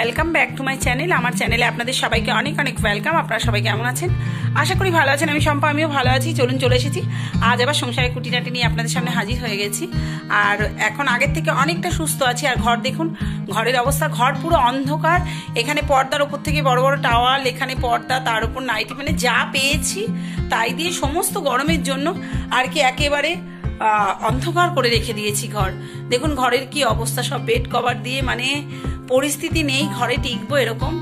Welcome back to my channel. আমার চ্যানেলে আপনাদের সবাইকে অনেক অনেক ওয়েলকাম। আপনারা সবাই কেমন আছেন? আশা করি ভালো আছেন। আমি শম্পা, আমিও ভালো আছি। চলে এসেছি আজ আবার সংসারের কুটিনাটি নিয়ে আপনাদের সামনে হাজির হয়ে গেছি। আর এখন আগের থেকে অনেকটা সুস্থ আছি। আর ঘর দেখুন, ঘরের অবস্থা, ঘর পুরো অন্ধকার। এখানে পর্দার ওপর থেকে বড় বড় টাওয়াল, এখানে পর্দা, তার উপর নাইটি, মানে যা পেয়েছি তাই দিয়ে সমস্ত গরমের জন্য আর কি একেবারে অন্ধকার করে রেখে দিয়েছি ঘর। দেখুন ঘরের কি অবস্থা, সব বেড কভার দিয়ে, মানে পরিস্থিতি নেই ঘরে টিকবো এরকম।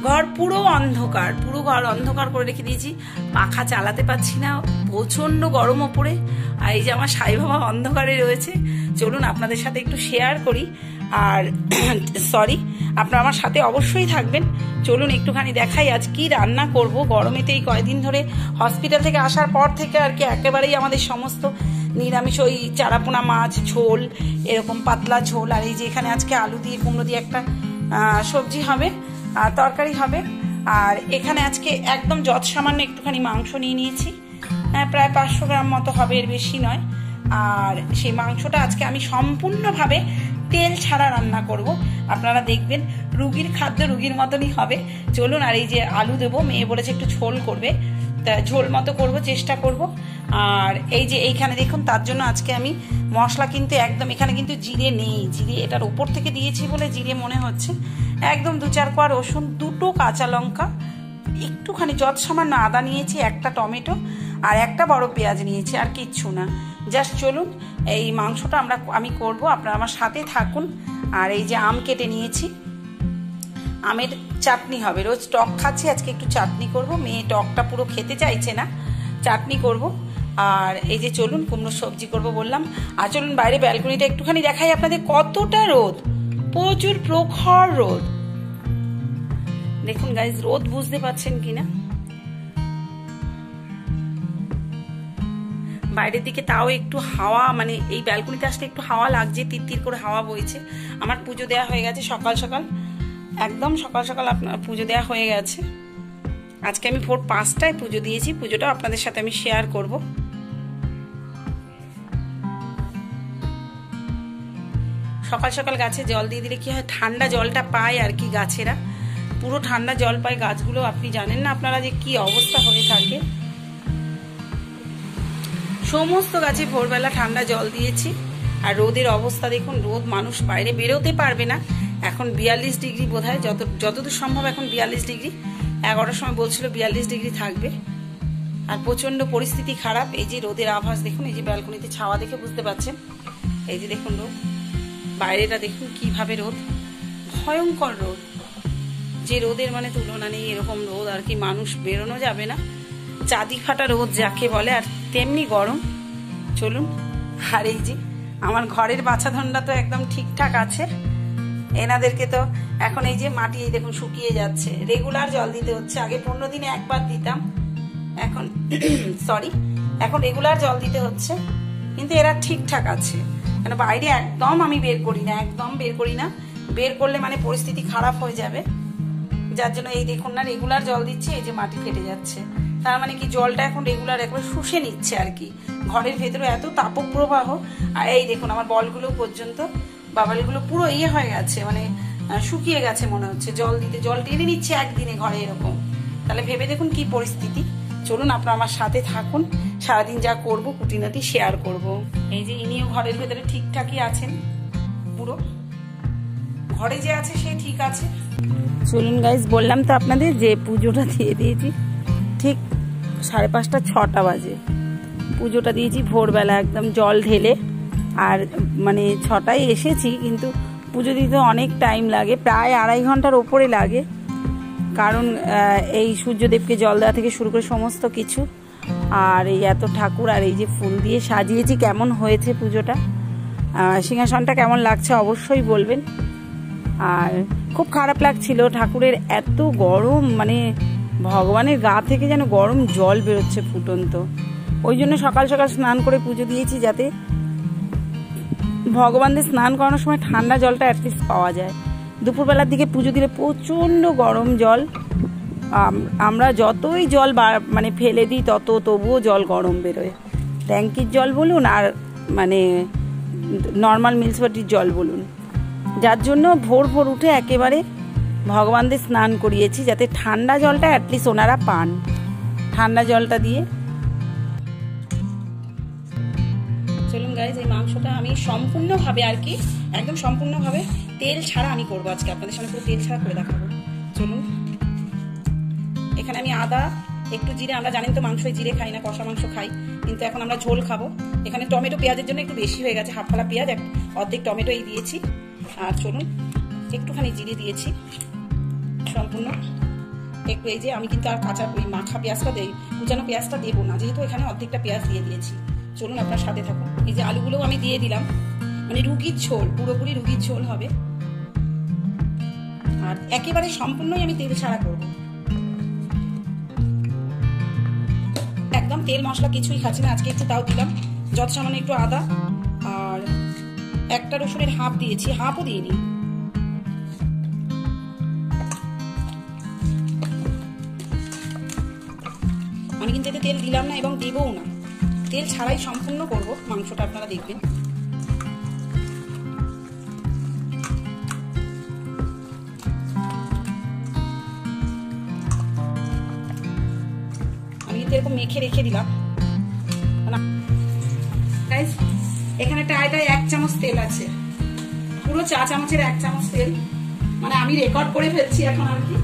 ঘর পুরো অন্ধকার, পুরো ঘর অন্ধকার করে রেখে দিয়েছি। পাখা চালাতে পারছি না, প্রচন্ড গরম ওপরে। আর এই যে আমার সাই বাবা অন্ধকারে রয়েছে। চলুন আপনাদের সাথে একটু শেয়ার করি। আর সরি, আপনারা আমার সাথে অবশ্যই থাকবেন। চলুন একটুখানি দেখাই আজ কি রান্না করব। গরমেতে এই কয়েকদিন ধরে হসপিটাল থেকে আসার পর থেকে আর কি একেবারেই আমাদের সমস্ত নিরামিষ, ওই চারাপোনা মাছ ঝোল, এরকম পাতলা ঝোল। আর এই যে এখানে আজকে আলু দিয়ে কুমড়ো দিয়ে একটা সবজি হবে, তরকারি হবে। আর এখানে আজকে একদম যৎ সামান্য একটুখানি মাংস নিয়ে নিয়েছি, প্রায় 500 গ্রাম মতো হবে, এর বেশি নয়। আর সেই মাংসটা আজকে আমি সম্পূর্ণভাবে তেল ছাড়া রান্না করব। আপনারা দেখবেন রুগীর খাদ্য রুগীর মতনই হবে। চলুন। আর এই যে আলু দেবো, মেয়ে বলেছে একটু ঝোল করবে, তা ঝোল মতো করব, চেষ্টা করব। আর এই যে এইখানে দেখুন, তার জন্য আজকে আমি মশলা কিন্তু একদম, এখানে কিন্তু জিরে নেই, জিরে এটার ওপর থেকে দিয়েছি বলে জিরে মনে হচ্ছে। একদম 2-4 কোয়া রসুন, 2টো কাঁচা লঙ্কা, একটুখানি যৎ সামান্য আদা নিয়েছি, একটা টমেটো আর একটা বড় পেঁয়াজ নিয়েছি, আর কিচ্ছু না। জাস্ট চলুন এই মাংসটা আমি করব, আপনারা আমার সাথে থাকুন। আর এই যে আম কেটে নিয়েছি, আমের চাটনি হবে। রোজ টক খাচ্ছি, আজকে একটু চাটনি করব। মেয়ে টকটা পুরো খেতে চাইছে না, চাটনি করব। আর এই যে চলুন কুমড়ো সবজি করব বললাম। আর চলুন বাইরে ব্যালকনিটা একটুখানি দেখাই আপনাদের, কতটা রোদ, প্রচুর প্রখর রোদ। দেখুন গাইজ, রোদ বুঝতে পারছেন কিনা বাইরের দিকে, তাও একটু হাওয়া, মানে এই ব্যালকনিতে আসলে একটু হাওয়া লাগছে, তিরতির করে হাওয়া বইছে। আমার পুজো দেওয়া হয়ে গেছে সকাল সকাল, একদম সকাল সকাল আপনার পুজো দেওয়া হয়ে গেছে। আজকে আমি ভোর 5টায় পুজো দিয়েছি, পুজোটা আপনাদের সাথে আমি শেয়ার করব। সকাল সকাল গাছে জল দিয়ে দিলে কি হয়, ঠান্ডা জলটা পায় আর কি গাছেরা, পুরো ঠান্ডা জল পায় গাছগুলো। আপনি জানেন না আপনারা যে কি অবস্থা হয়ে থাকে। সমস্ত গাছে ভোরবেলা ঠান্ডা জল দিয়েছি। আর রোদের অবস্থা দেখুন, রোদ, মানুষ বাইরে বেরোতে পারবে না। এখন 42 ডিগ্রি বোধ হয়, যতদূর সম্ভব এখন 42 ডিগ্রি। 11টার সময় বলছিল 42 ডিগ্রি থাকবে। আর প্রচন্ড পরিস্থিতি খারাপ। এই যে রোদের আভাস দেখুন, এই যে ব্যালকনিতে ছাওয়া দেখে বুঝতে পারছেন। এই যে দেখুন রোদ, বাইরেটা দেখুন কিভাবে রোদ, ভয়ঙ্কর রোদ। যে রোদের মানে তুলনা নেই, এরকম রোদ আর কি, মানুষ বেরোনো যাবে না। চাঁদি ফাটা রোদ যাকে বলে, আর তেমনি গরম। চলুন। আর এই যে আমার ঘরের বাছাধনটা তো একদম ঠিকঠাক আছে। এনাদেরকে তো এখন এই যে মাটি দেখুন শুকিয়ে যাচ্ছে, রেগুলার জল দিতে হচ্ছে। আগে 15 দিনে একবার দিতাম, এখন এখন রেগুলার জল দিতে হচ্ছে। কিন্তু এরা ঠিকঠাক আছে, কেন বাইরে একদম আমি বের করি না, একদম বের করি না। বের করলে মানে পরিস্থিতি খারাপ হয়ে যাবে। যার জন্য এই দেখুন না, রেগুলার জল দিচ্ছে। এই যে মাটি ফেটে যাচ্ছে, তার মানে কি জলটা এখন রেগুলার একবার শুষে নিচ্ছে আর কি। ঘরের ভেতরে এত তাপক প্রবাহ। আর এই দেখুন আমার বলগুলো পর্যন্ত, বাবালগুলো পুরো ইয়ে হয়ে গেছে, মানে শুকিয়ে গেছে মনে হচ্ছে। জল টেনে নিচ্ছে একদিনে ঘরে এরকম। তাহলে ভেবে দেখুন কি পরিস্থিতি। চলুন আপনারা আমার সাথে থাকুন, সারাদিন যা করব কুটিনাটি শেয়ার করব। এই যে ইনিও ঘরের ভেতরে ঠিকঠাকই আছেন, পুরো ঘরে যে আছে সে ঠিক আছে। চলুন গাইজ, বললাম তো আপনাদের যে পুজোটা দিয়ে দিয়েছি ঠিক 5:30 6টা বাজে। পুজোটা দিয়েছি ভোরবেলা একদম জল ঢেলে। আর মানে 6টায় এসেছি, কিন্তু পুজো দিতে অনেক টাইম লাগে, প্রায় 2.5 ঘন্টার ওপরে লাগে। কারণ এই সূর্যদেবকে জল দেওয়া থেকে শুরু করে সমস্ত কিছু। আর এই এত ঠাকুর, আর এই যে ফুল দিয়ে সাজিয়েছি। কেমন হয়েছে পুজোটা, সিংহাসনটা কেমন লাগছে অবশ্যই বলবেন। আর খুব খারাপ লাগছিল, ঠাকুরের এত গরম, মানে ভগবানের গা থেকে যেন গরম জল বেরোচ্ছে ফুটন্ত। ওই জন্য সকাল সকাল স্নান করে পুজো দিয়েছি, যাতে ভগবানদের স্নান করানোর সময় ঠান্ডা জলটা অ্যাটলিস্ট পাওয়া যায়। দুপুরবেলার দিকে পুজো দিলে প্রচণ্ড গরম জল, আমরা যতই জল মানে ফেলে দিই তবুও জল গরম বেরোয়। ট্যাঙ্কির জল বলুন আর মানে নর্মাল মিউনিসিপ্যালিটির জল বলুন। যার জন্য ভোর ভোর উঠে একেবারে ভগবানদের স্নান করিয়েছি যাতে ঠান্ডা জলটা অ্যাটলিস্ট ওনারা পান। ঠান্ডা জলটা দিয়ে চলুন গাইজ, এই মাংসটা আমি সম্পূর্ণভাবে আর কি একদম সম্পূর্ণভাবে তেল ছাড়া আমি করবো আজকে, আপনাদের সামনে পুরো তেল ছাড়া করে দেখাবো। চলুন, এখানে আমি আদা, একটু জিরে, আমরা জানেন তো মাংসই জিরে খাই না, কষা মাংস খাই, কিন্তু এখন আমরা ঝোল খাবো। এখানে টমেটো পেঁয়াজের জন্য একটু বেশি হয়ে গেছে, হাফ ফালা পেঁয়াজ, অর্ধেক টমেটো এই দিয়েছি। আর চলুন, একটুখানি জিরে দিয়েছি সম্পূর্ণ একটু। এই যে আমি কিন্তু আর কাঁচা ওই মাখা পেঁয়াজটা দেই, কুচানো পেঁয়াজটা দেবো না, যেহেতু এখানে অর্ধেকটা পেঁয়াজ দিয়ে দিয়েছি। চলুন আপনার সাথে থাকুন। এই যে আলুগুলোও আমি দিয়ে দিলাম, মানে রুগীর ঝোল, পুরোপুরি রুগীর ঝোল হবে। আর একেবারে সম্পূর্ণই আমি তেল ছাড়া করবো, একদম তেল মশলা কিছুই খাচ্ছি না আজকে। একটু তাও দিলাম, যত সামান্য একটু আদা, আর একটা রসুনের হাফ দিয়েছি, হাফও দিইনি। আমি কিন্তু এতে তেল দিলাম না এবং দেবও না, তেল ছাড়াই সম্পূর্ণ করব মাংসটা, আপনারা দেখবেন। আমি কিন্তু এরকম মেখে রেখে দিলাম। এখানে টাইটায় 1 চামচ তেল আছে, পুরো 4 চামচের 1 চামচ তেল, মানে আমি রেকর্ড করে ফেলছি এখন আর কি।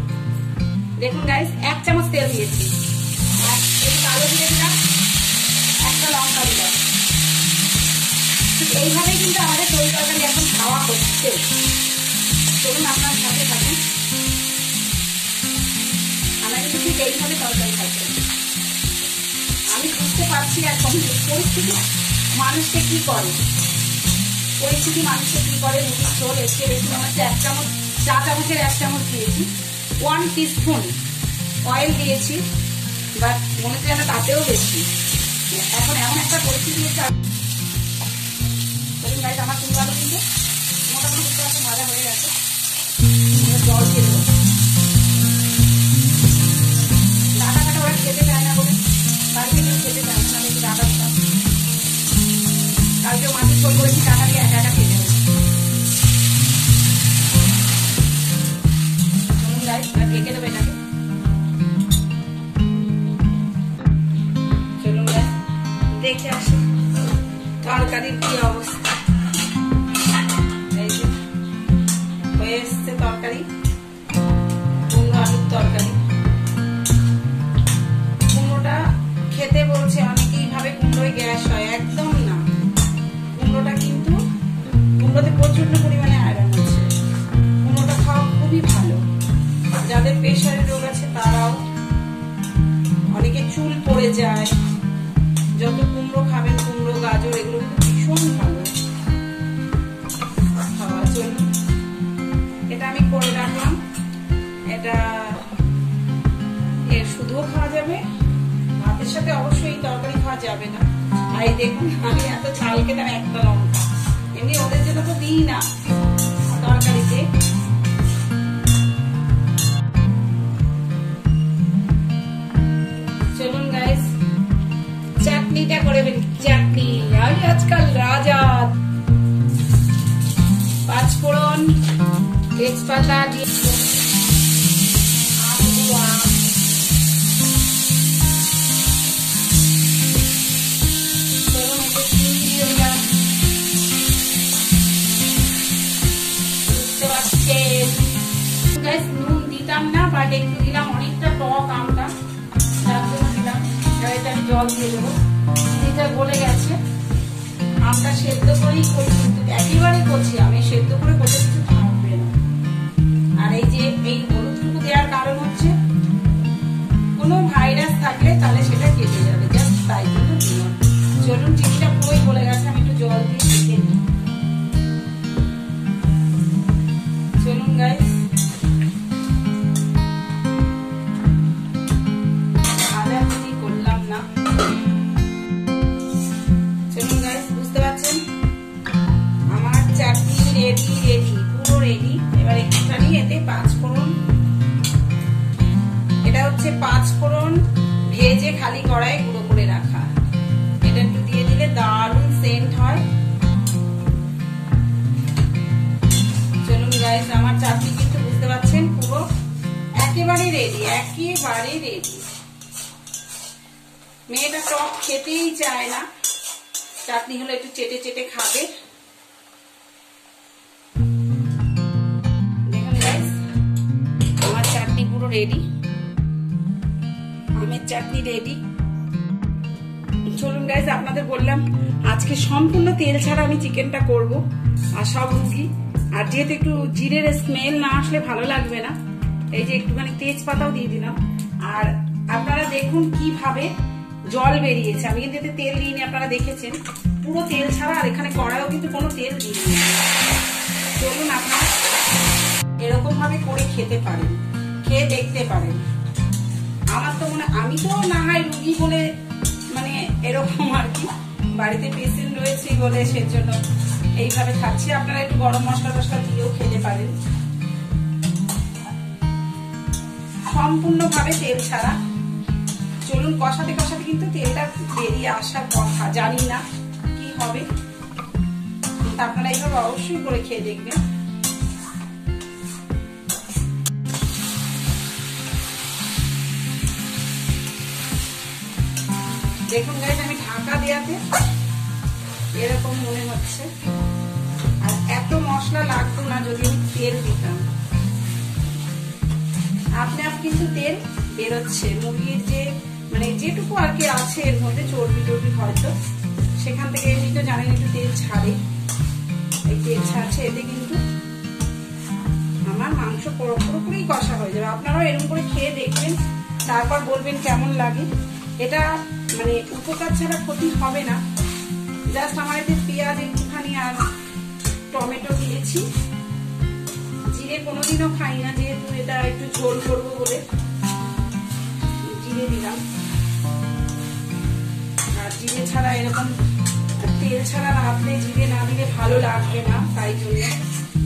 দেখুন গাইস, 1 চামচ তেল দিয়েছি, আর একটু কালো দিয়ে দিলাম, একটা লঙ্কা দিলাম। এইভাবেই কিন্তু আমাদের তরি তরকারি এখন খাওয়া হচ্ছে। চলুন আপনার সাথে থাকুন, আমরা কিন্তু ঠিক এইভাবে তরকারি খাচ্ছি। আমি বুঝতে পারছি এখন পরিস্থিতি মানুষকে কি করে, পরিস্থিতি মানুষকে কি করে। রুটির ঝোল এসে বেশি মনে হচ্ছে 1 চামচ, 4 চামচের 1 চামচ দিয়েছি, 1 টিস্পুন অয়েল দিয়েছি, বাট মনে হচ্ছে যেন তাতেও বেশি। এখন এমন একটা পরিস্থিতি আমার কুমড়ো আলু কিন্তু মোটামুটি বুঝতে পারছি ভাজা হয়ে গেছে। জল দিয়ে দেবো, ডাটা কাটা ওরা খেতে চায় না বলে, বাড়িতে কেউ খেতে চায় না, একটু ডাটা দিতাম। কালকেও মাটির ঝোল করেছি, ডাটা দিয়ে একা একা খেতে হবে। ঢেকে দেবো এটাকে। চলুন দেখে আসি তরকারির কি অবস্থা। এই যে হয়ে এসছে তরকারি, কুমড়ো আলুর তরকারি। কুমড়োটা খেতে বলছে অনেকেই ভাবে কুমড়োয় গ্যাস হয়, একদম না। কুমড়োটা কিন্তু, কুমড়োতে প্রচন্ড পরিমাণে আয়রন আছে, কুমড়োটা খাওয়া খুবই ভালো। যাদের প্রেশারের রোগ আছে তারাও, অনেকে চুল পড়ে যায়, যত কুমড়ো খাবেন, কুমড়ো গাজর এগুলো কিন্তু ভীষণ ভালো খাওয়া। চলুন, এটা আমি করে রাখলাম। এটা এর শুধুও খাওয়া যাবে, ভাতের সাথে অবশ্যই এই তরকারি খাওয়া যাবে না। আর এই দেখুন, আমি এত ঝাল খেতাম, একটা লঙ্কা, এমনি ওদের জন্য তো দিই না তরকারিতে। চলুন গাইস, চাটনিটা করে ফেলি। চাটনি আমি আজকাল রাজা। 5 ফোড়ন, তেজপাতা দিয়ে নুন দিতাম না, বাট একটু দিলাম, অনেকটা টক আমটা, যার জন্য দিলাম। এটা আমি জল দিয়ে দেবো, এটা গলে গেছে। আমটা সেদ্ধ করেই করি, কিন্তু একেবারে করছি আমি, সেদ্ধ করে করতে কিছু থাকবে না। আর এই যে এই হলুদটুকু দেওয়ার কারণ হচ্ছে কোনো ভাইরাস থাকলে তাহলে সেটা কেটে যাবে, জাস্ট তাই জন্য দিলাম। চলুন, চিনিটা পুরোই গলে গেছে, আমি একটু জল দিয়ে ঢেকে নিই। চলুন গাইস, বুঝতে পারছেন আমার চাটনি রেডি, পুরো রেডি। এবার একটুখানি এতে 5 ফোড়ন, এটা হচ্ছে 5 ফোড়ন ভেজে খালি কড়াইয়ে গুঁড়ো করে রাখা, এটা একটু দিয়ে দিলে দারুণ সেন্ট হয়। চলুন গাইস, আমার চাটনি কিন্তু বুঝতে পারছেন পুরো একেবারে রেডি, একেবারে রেডি। মেয়েটা টক খেতেই চায় না, চাটনি হলে একটু চেটে চেটে খাবে। দেখুন গাইস, আমার চাটনি পুরো রেডি, আমের চাটনি রেডি। চলুন গাইস, আপনাদের বললাম আজকে সম্পূর্ণ তেল ছাড়া আমি চিকেনটা করব, আর সব রুগী। আর যেহেতু একটু জিরের স্মেল না আসলে ভালো লাগবে না, এই যে একটুখানি তেজপাতাও দিয়ে দিলাম। আর আপনারা দেখুন কিভাবে জল বেরিয়েছে, আমি কিন্তু এতে তেল দিইনি, আপনারা দেখেছেন পুরো তেল ছাড়া। আর এখানে কড়াইও কিন্তু কোনো তেল দিইনি। চলুন আপনারা এরকম ভাবে করে খেতে পারেন, খেয়ে দেখতে পারেন। আমার তো মনে, আমি তো না হয় রুগী বলে মানে এরকম আর কি, বাড়িতে পেশেন্ট রয়েছে বলে সেজন্য এইভাবে খাচ্ছি। আপনারা একটু গরম মশলা টসলা দিয়েও খেতে পারেন। সম্পূর্ণভাবে তেল ছাড়া। চলুন কষাতে কষাতে কিন্তু তেলটা বেরিয়ে আসার কথা, জানি না কি হবে, কিন্তু আপনারা এইভাবে অবশ্যই করে খেয়ে দেখবেন। দেখুন গাইস, আমি ঢাকা দেওয়াতে এরকম মনে হচ্ছে। আর এত মশলা লাগতো না যদি আমি তেল দিতাম। আপনি কিন্তু তেল বেরোচ্ছে, মুরগির যে মানে যেটুকু আর কি আছে এর মধ্যে চর্বি টর্বি হয়তো সেখান থেকে এমনি তো জানেন একটু তেল ছাড়ে। এই তেল ছাড়ছে, এতে কিন্তু আমার মাংস পুরোপুরি কষা হয়ে যাবে। আপনারাও এরকম করে খেয়ে দেখবেন, তারপর বলবেন কেমন লাগে। এটা মানে উপকার ছাড়া ক্ষতি হবে না। জাস্ট আমার এতে পেঁয়াজ একটুখানি আর টমেটো দিয়েছি। জিরে কোনোদিনও খাই না, যেহেতু এটা একটু ঝোল করবো বলে জিরে দিলাম। আর জিরে ছাড়া এরকম তেল ছাড়া রাঁধলে জিরে না দিলে ভালো লাগবে না, তাই জন্য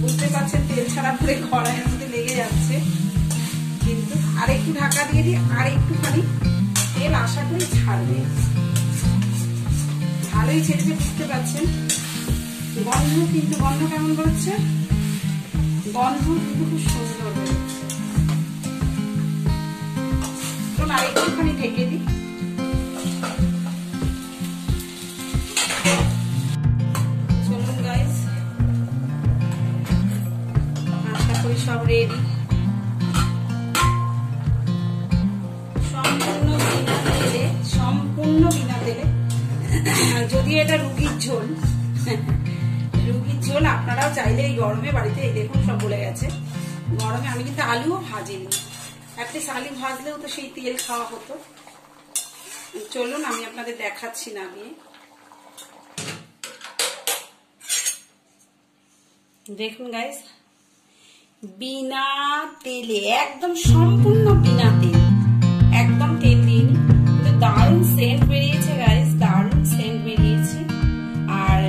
বুঝতে পারছেন তেল ছাড়া করে কড়াইয়ের মধ্যে লেগে যাচ্ছে। কিন্তু আর একটু ঢাকা দিয়ে দিই, আর একটুখানি তেল আশা করি ছাড়বে। ভালোই ছেড়েছে, বুঝতে পারছেন। গন্ধ কিন্তু, গন্ধ কেমন করছে, গন্ধ কিন্তু খুব সুন্দর বেরোচ্ছে। তো আর একটুখানি ঢেকে দিই। চলুন গাইস, আশা করি সব রেডি। সম্পূর্ণ বিনা তেলে, যদি এটা রুগীর ঝোল, রুগীর ঝোল আপনারাও চাইলে এই গরমে বাড়িতে, এই দেখুন সব বলে গেছে গরমে। আমি কিন্তু আলুও ভাজিনি, অ্যাটলিস্ট আলু ভাজলেও তো সেই তেল খাওয়া হতো। চলুন আমি আপনাদের দেখাচ্ছি না দিয়ে। দেখুন গাইস, বিনা তেলে, একদম সম্পূর্ণ বিনা তেল, একদম তেল দিইনি, কিন্তু দারুণ সেন্ট বেরিয়েছে গাইস, দারুণ সেন্ট বেরিয়েছে। আর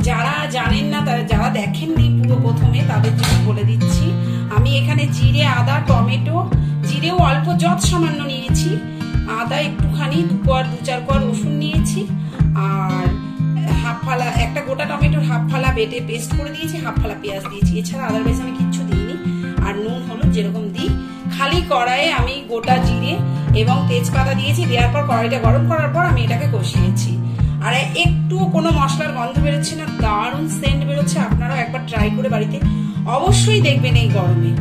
যারা জানেন না, যারা দেখেননি পুরো প্রথমে, তাদের জন্য বলে দিচ্ছি। আমি এখানে জিরে, আদা, টমেটো, জিরেও অল্প যত সামান্য নিয়েছি, আদা একটুখানি, দু চার কোয়া রসুন নিয়েছি, আর হাফ ফালা একটা গোটা টমেটোর হাফ ফালা বেটে পেস্ট করে দিয়েছি, হাফ ফালা পেঁয়াজ দিয়েছি। এছাড়া আদারওয়াইজ আমি কিচ্ছু দিইনি। আর নুন হলুদ যেরকম দিই, খালি কড়াইয়ে আমি গোটা জিরে এবং তেজপাতা দিয়েছি। দেওয়ার পর কড়াইটা গরম করার পর আমি এটাকে কষিয়েছি। আর একটু কোনো মশলার গন্ধ বেরোচ্ছে না, দারুণ সেন্ট বেরোচ্ছে। আপনারাও একবার ট্রাই করে বাড়িতে অবশ্যই দেখবেন। এই গরমে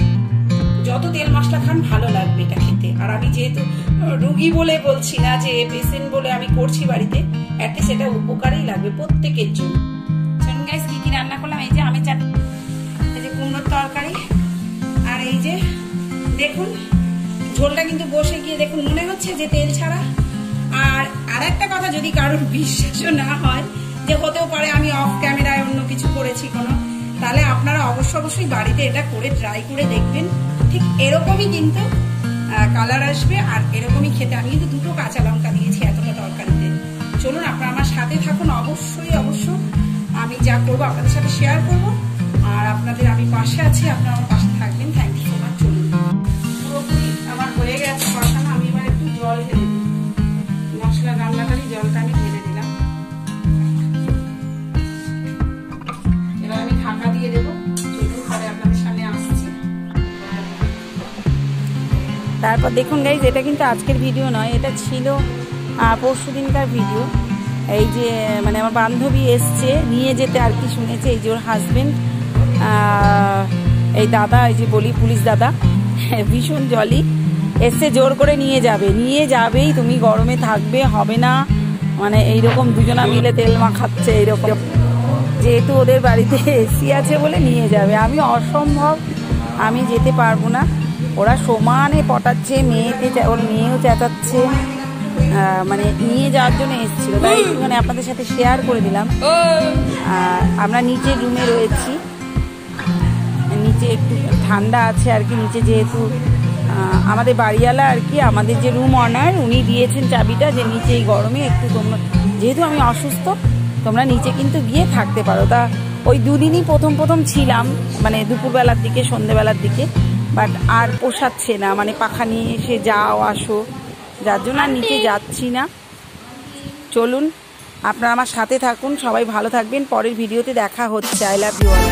যত তেল মশলা খান ভালো লাগবে এটা খেতে। আর আমি যেহেতু রুগী বলে বলছি না, যে পেশেন্ট বলে আমি করছি বাড়িতে, অ্যাটলিস্ট এটা উপকারই লাগবে প্রত্যেকের জন্য। চলুন গাইস, কি কি রান্না করলাম। এই যে আমের চাটনি, এই যে কুমড়োর তরকারি, আর এই যে দেখুন ঝোলটা কিন্তু বসে গিয়ে দেখুন মনে হচ্ছে যে তেল ছাড়া। আর একটা কথা, যদি কারোর বিশ্বাসও না হয় যে হতেও পারে আমি অফ ক্যামেরায় অন্য কিছু করেছি কোনো, তাহলে আপনারা অবশ্যই বাড়িতে এটা করে ট্রাই করে দেখবেন। ঠিক এরকমই কিন্তু কালার আসবে, আর এরকমই খেতে। আমি কিন্তু দুটো কাঁচা লঙ্কা দিয়েছি এতটা তরকারিতে। চলুন আপনারা আমার সাথে থাকুন, অবশ্যই আমি যা করবো আপনাদের সাথে শেয়ার করবো। আর আপনাদের আমি পাশে আছি, আপনারা আমার পাশে থাকবেন। Thank you so much. চলুন, পুরোপুরি আমার হয়ে গেছে কষানো। আমি এবার একটু জল ঢেলে দিই, মশলা রান্নাটারই জলটা আমি ঢেলে দিলাম। এবার আমি ঢাকা দিয়ে দেবো। চলুন পরে আপনাদের সামনে আসছি। তারপর দেখুন গাইজ, এটা কিন্তু আজকের ভিডিও নয়, এটা ছিল পরশু দিনকার ভিডিও। এই যে মানে আমার বান্ধবী এসছে নিয়ে যেতে আর কি, শুনেছে এই যে ওর হাজবেন্ড এই দাদা, এই যে বলি পুলিশ দাদা, ভীষণ জলি, এসছে জোর করে নিয়ে যাবেই, তুমি গরমে থাকবে, হবে না, মানে এইরকম দুজনা মিলে তেল মাখাচ্ছে এইরকম, যেহেতু ওদের বাড়িতে এসি আছে বলে নিয়ে যাবে। আমি অসম্ভব, আমি যেতে পারবো না। ওরা সমানে পটাচ্ছে, ওর মেয়েও চেঁচাচ্ছে, মানে নিয়ে যাওয়ার জন্য এসেছিল, তাই একটুখানি আপনাদের সাথে শেয়ার করে দিলাম। আমরা নিচে রুমে রয়েছি, নিচে একটু ঠান্ডা আছে আর কি, নিচে যেহেতু আমাদের বাড়িওয়ালা আর কি, আমাদের যে রুম অনার উনি দিয়েছেন চাবিটা, যে নিচে এই গরমে একটু তোমরা, যেহেতু আমি অসুস্থ, তোমরা নিচে কিন্তু গিয়ে থাকতে পারো। তা ওই দুদিনই প্রথম ছিলাম, মানে দুপুরবেলার দিকে সন্ধ্যেবেলার দিকে, বাট আর পোষাচ্ছে না, মানে পাখা নিয়ে এসে যাও আসো, যার জন্য আর নিচে যাচ্ছি না। চলুন আপনারা আমার সাথে থাকুন, সবাই ভালো থাকবেন, পরের ভিডিওতে দেখা হচ্ছে। I love you all.